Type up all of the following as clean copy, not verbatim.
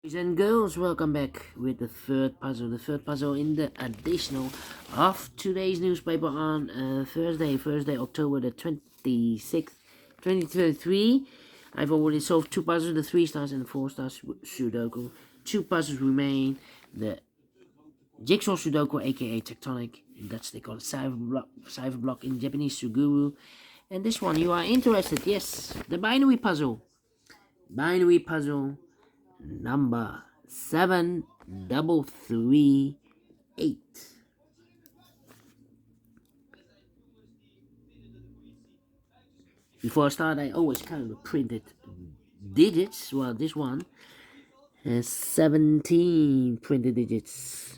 Boys and girls, welcome back with the third puzzle in the additional of today's newspaper on Thursday, October the 26th, 2023. I've already solved two puzzles, the 3 stars and the 4 stars Sudoku. Two puzzles remain, the Jigsaw Sudoku, aka Tectonic, in Dutch they call it cipher block in Japanese Suguru. And this one, you are interested, yes, the binary puzzle number 7338. Before I start, I always kind of printed digits. Well, this one has 17 printed digits.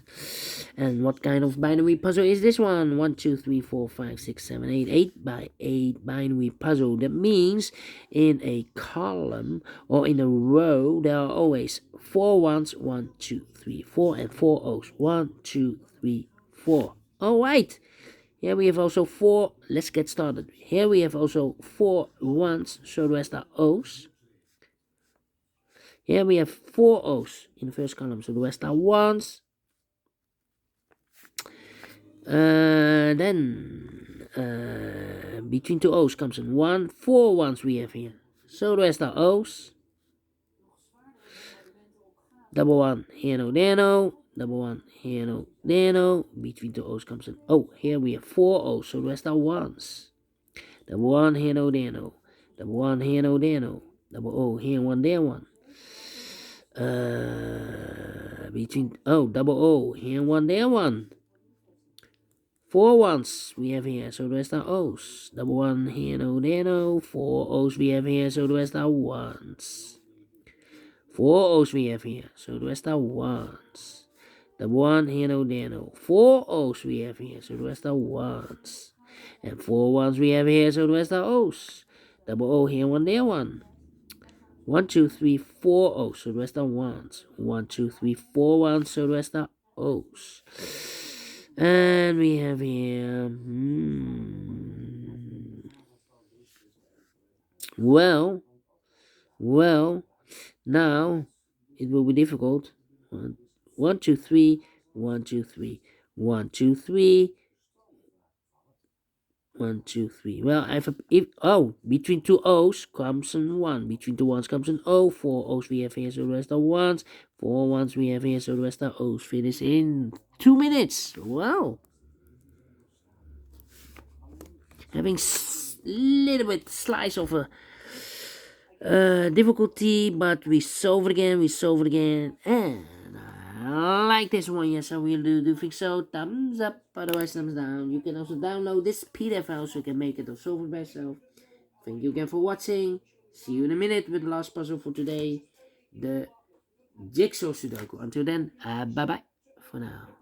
And what kind of binary puzzle is this one? 1, 2, 3, 4, 5, 6, 7, 8. 8 by 8 binary puzzle. That means in a column or in a row, there are always 4 ones, 1, 2, 3, 4, and 4 O's. 1, 2, 3, 4. Alright. Here we have also 4. Let's get started. Here we have also 4 ones, so the rest are O's. Here we have 4 O's in the first column, so the rest are ones. Then between 2 O's comes in 1. 4 ones we have here, so the rest are O's. Double 1, here no, there no. Double 1, here no, there no. Between 2 O's comes in O. Here we have 4 O's, so the rest are ones. Double 1, here no, there no. Double 1, here no, there no. Double O, here 1, there 1. Between double O, here 1, there 1. 4 ones we have here, so the rest are O's. Double 1, here no, there no. 4 O's we have here, so the rest are ones. 4 O's we have here, so the rest are ones. Double 1, here no, there no. 4 O's we have here, so the rest are ones. And 4 ones we have here, so the rest are O's. Double O, here 1, there 1. 1, 2, 3, 4 O's, so the rest are ones. 1, 2, 3, 4 ones, so the rest are O's. And we have here, well, now it will be difficult. 1, 2, 3, 1, 2, 3, 1, 2, 3. 1, 2, 3. Well, between 2 O's comes in 1. Between 2 ones comes in O. 4 O's we have here, so the rest are ones. 4 ones we have here, so the rest are O's. Finish in 2 minutes. Wow. Having little bit slice of a difficulty, but we solve it again, and I like this one. Yes, I will do think so. Thumbs up, otherwise thumbs down. You can also download this PDF file so you can make it or solve it by yourself. Thank you again for watching. See you in a minute with the last puzzle for today, the Jigsaw Sudoku. Until then, bye bye for now.